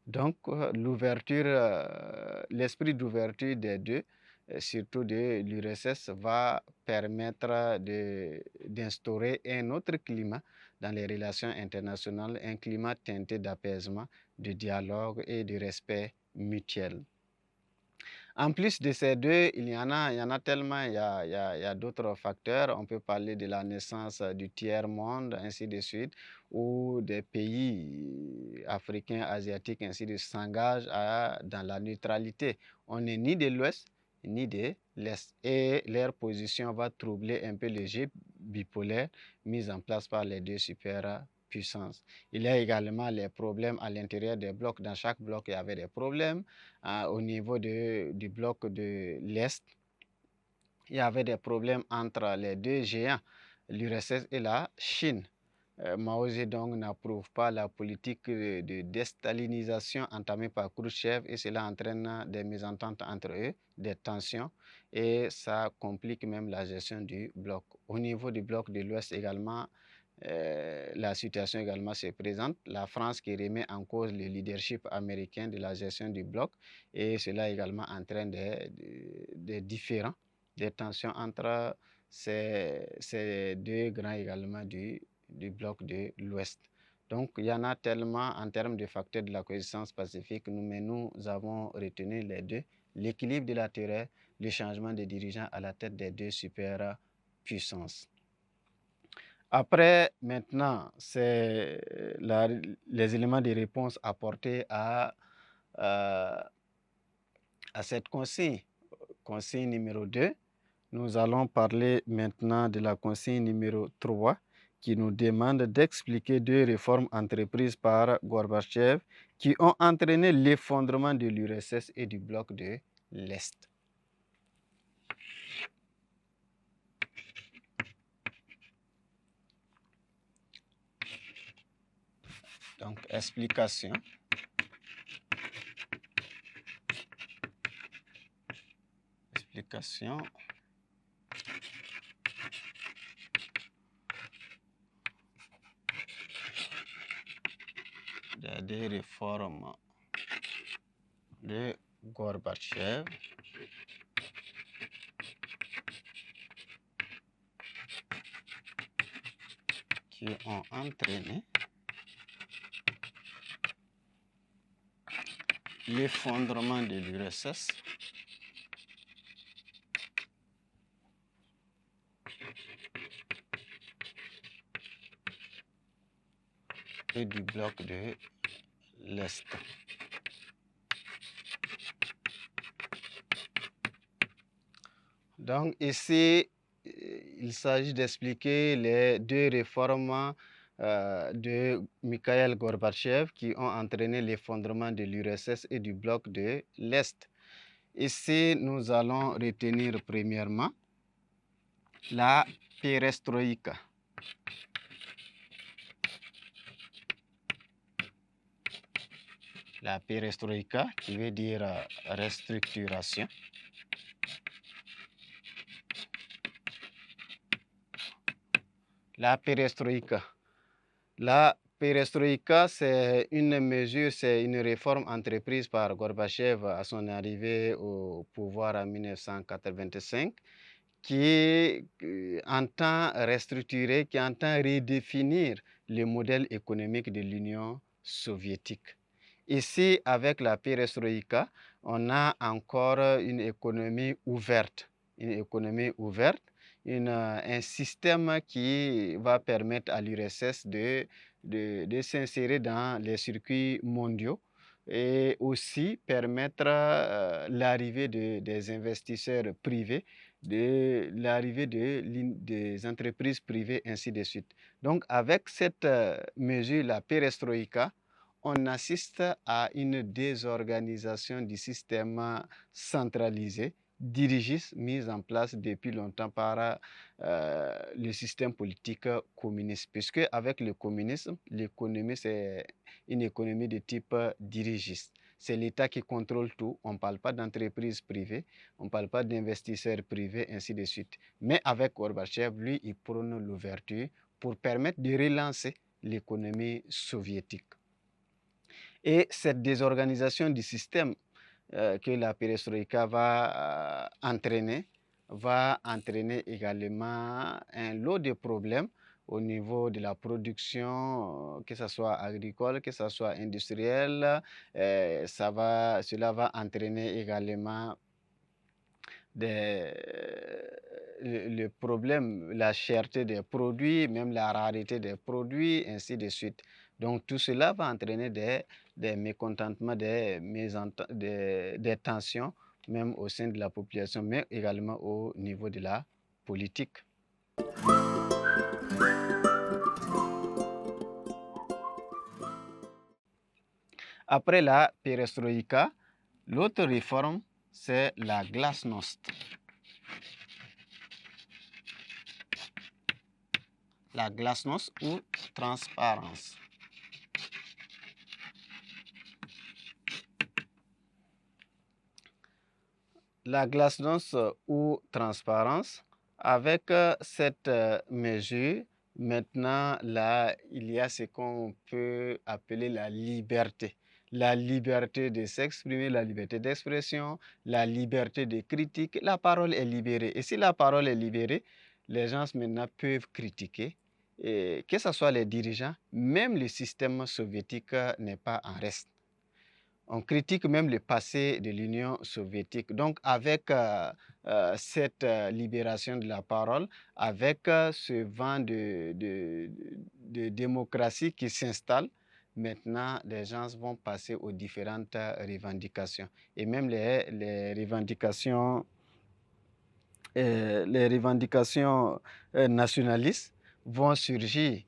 Donc, l'esprit d'ouverture des deux, surtout de l'URSS, va permettre d'instaurer un autre climat dans les relations internationales, un climat teinté d'apaisement, de dialogue et de respect mutuel. En plus de ces deux, il y en a tellement, il y a d'autres facteurs. On peut parler de la naissance du tiers-monde, ainsi de suite, où des pays africains, asiatiques, ainsi de suite, s'engagent dans la neutralité. On n'est ni de l'Ouest ni de l'Est. Et leur position va troubler un peu le jeu bipolaire mis en place par les deux superpuissances. Il y a également les problèmes à l'intérieur des blocs. Dans chaque bloc, il y avait des problèmes. Au niveau du bloc de l'Est, il y avait des problèmes entre les deux géants, l'URSS et la Chine. Mao Zedong n'approuve pas la politique de déstalinisation entamée par Khrouchtchev et cela entraîne des mésententes entre eux, des tensions et ça complique même la gestion du bloc. Au niveau du bloc de l'Ouest également, la situation également se présente. La France qui remet en cause le leadership américain de la gestion du bloc et cela également entraîne des différends, des tensions entre ces deux grands également du bloc de l'Ouest. Donc, il y en a tellement en termes de facteurs de la coexistence pacifique, mais nous avons retenu les deux, l'équilibre de la terre, le changement des dirigeants à la tête des deux superpuissances. Après, maintenant, c'est les éléments de réponse apportés à cette consigne. Consigne numéro 2, nous allons parler maintenant de la consigne numéro 3 qui nous demande d'expliquer deux réformes entreprises par Gorbatchev qui ont entraîné l'effondrement de l'URSS et du bloc de l'Est. Donc, explication. Explication. Des réformes de Gorbatchev qui ont entraîné l'effondrement de l'URSS et du bloc de l'Est. Donc ici, il s'agit d'expliquer les deux réformes de Mikhail Gorbatchev qui ont entraîné l'effondrement de l'URSS et du bloc de l'Est. Ici, nous allons retenir premièrement la perestroïka. La perestroïka qui veut dire restructuration. La perestroïka. La perestroïka, c'est une mesure, c'est une réforme entreprise par Gorbatchev à son arrivée au pouvoir en 1985 qui entend restructurer, qui entend redéfinir le modèle économique de l'Union soviétique. Ici, avec la perestroïka, on a encore une économie ouverte, un système qui va permettre à l'URSS de s'insérer dans les circuits mondiaux et aussi permettre l'arrivée des investisseurs privés, de l'arrivée des entreprises privées, ainsi de suite. Donc, avec cette mesure, la perestroïka, on assiste à une désorganisation du système centralisé, dirigiste, mis en place depuis longtemps par le système politique communiste. Puisque avec le communisme, l'économie, c'est une économie de type dirigiste. C'est l'État qui contrôle tout. On ne parle pas d'entreprises privées, on ne parle pas d'investisseurs privés, ainsi de suite. Mais avec Gorbatchev, lui, il prône l'ouverture pour permettre de relancer l'économie soviétique. Et cette désorganisation du système que la perestroïka va entraîner également un lot de problèmes au niveau de la production, que ce soit agricole, que ce soit industrielle. Cela va entraîner également des, le problème, la cherté des produits, même la rareté des produits, ainsi de suite. Donc tout cela va entraîner des mécontentements, des tensions, même au sein de la population, mais également au niveau de la politique. Après la perestroïka, l'autre réforme, c'est la glasnost. La glasnost ou transparence. La glasnost ou transparence, avec cette mesure, maintenant, là, il y a ce qu'on peut appeler la liberté. La liberté de s'exprimer, la liberté d'expression, la liberté de critique. La parole est libérée. Et si la parole est libérée, les gens maintenant peuvent critiquer. Et que ce soit les dirigeants, même le système soviétique n'est pas en reste. On critique même le passé de l'Union soviétique. Donc, avec cette libération de la parole, avec ce vent de démocratie qui s'installe, maintenant, les gens vont passer aux différentes revendications. Et même les revendications nationalistes vont surgir.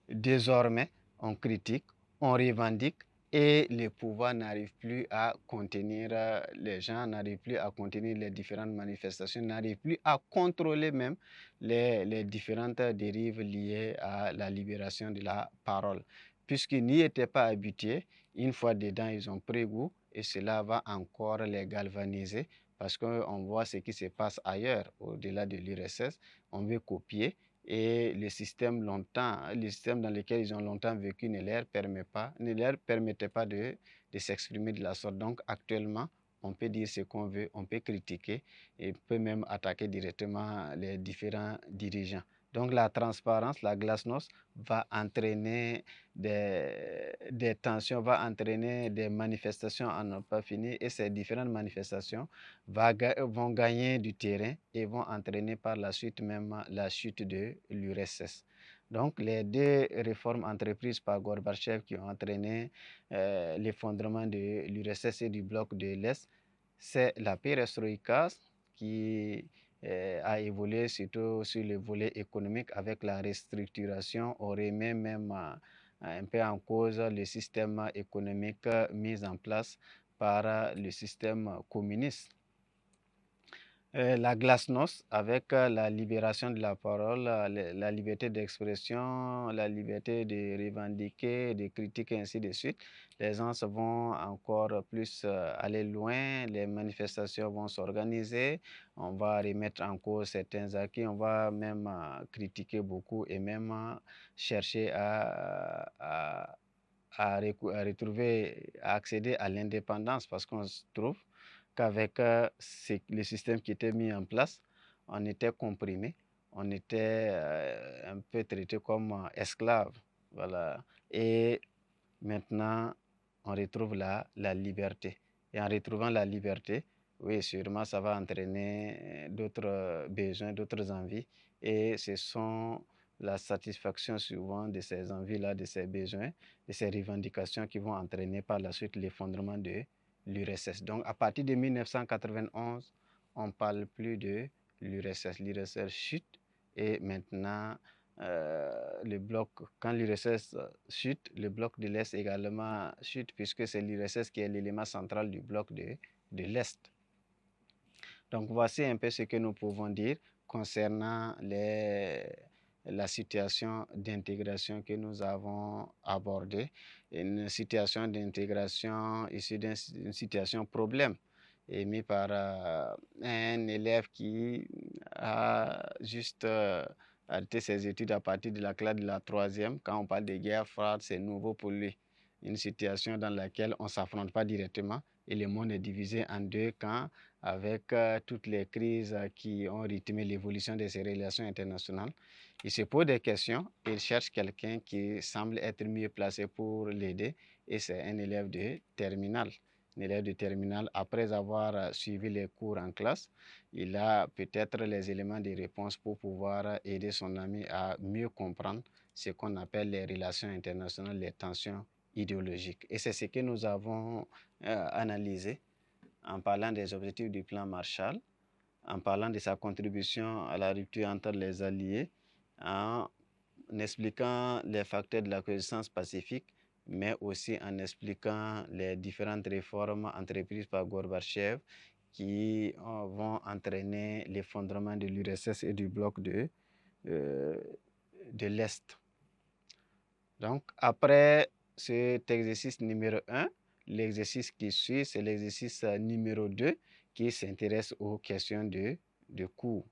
Désormais, on critique, on revendique et le pouvoir n'arrive plus à contenir les gens, n'arrive plus à contenir les différentes manifestations, n'arrive plus à contrôler même les différentes dérives liées à la libération de la parole. Puisqu'ils n'y étaient pas habitués, une fois dedans, ils ont pris goût et cela va encore les galvaniser parce qu'on voit ce qui se passe ailleurs, au-delà de l'URSS, on veut copier et le système dans lequel ils ont longtemps vécu ne leur permettait pas de s'exprimer de la sorte. Donc actuellement, on peut dire ce qu'on veut, on peut critiquer et on peut même attaquer directement les différents dirigeants. Donc la transparence, la glasnost va entraîner des tensions, va entraîner des manifestations à ne pas finir et ces différentes manifestations vont gagner du terrain et vont entraîner par la suite même la chute de l'URSS. Donc, les deux réformes entreprises par Gorbatchev qui ont entraîné l'effondrement de l'URSS et du bloc de l'Est, c'est la perestroïka qui a évolué surtout sur le volet économique avec la restructuration. On remet même un peu en cause le système économique mis en place par le système communiste. La glasnost avec la libération de la parole, la liberté d'expression, la liberté de revendiquer, de critiquer, ainsi de suite. Les gens vont encore plus aller loin, les manifestations vont s'organiser, on va remettre en cause certains acquis, on va même critiquer beaucoup et même chercher à retrouver, à accéder à l'indépendance parce qu'on se trouve qu'avec le système qui était mis en place, on était comprimé, on était un peu traité comme esclave. Voilà. Et maintenant, on retrouve la liberté. Et en retrouvant la liberté, oui, sûrement, ça va entraîner d'autres besoins, d'autres envies. Et ce sont la satisfaction souvent de ces envies-là, de ces besoins, de ces revendications qui vont entraîner par la suite l'effondrement de l'URSS. Donc, à partir de 1991, on ne parle plus de l'URSS. L'URSS chute et maintenant, quand l'URSS chute, le bloc de l'Est également chute puisque c'est l'URSS qui est l'élément central du bloc de l'Est. Donc, voici un peu ce que nous pouvons dire concernant la situation d'intégration que nous avons abordée, une situation d'intégration issue d'une situation problème émis par un élève qui a juste arrêté ses études à partir de la classe de la troisième. Quand on parle de guerre froide, c'est nouveau pour lui. une situation dans laquelle on ne s'affronte pas directement et le monde est divisé en deux camps avec toutes les crises qui ont rythmé l'évolution de ces relations internationales. Il se pose des questions, il cherche quelqu'un qui semble être mieux placé pour l'aider et c'est un élève de terminale. Un élève de terminale, après avoir suivi les cours en classe, il a peut-être les éléments de réponse pour pouvoir aider son ami à mieux comprendre ce qu'on appelle les relations internationales, les tensions idéologiques. Et c'est ce que nous avons analysé en parlant des objectifs du plan Marshall, en parlant de sa contribution à la rupture entre les alliés, en expliquant les facteurs de la coexistence pacifique, mais aussi en expliquant les différentes réformes entreprises par Gorbatchev qui vont entraîner l'effondrement de l'URSS et du bloc de l'Est. Donc, après cet exercice numéro 1, l'exercice qui suit, c'est l'exercice numéro 2 qui s'intéresse aux questions de cours.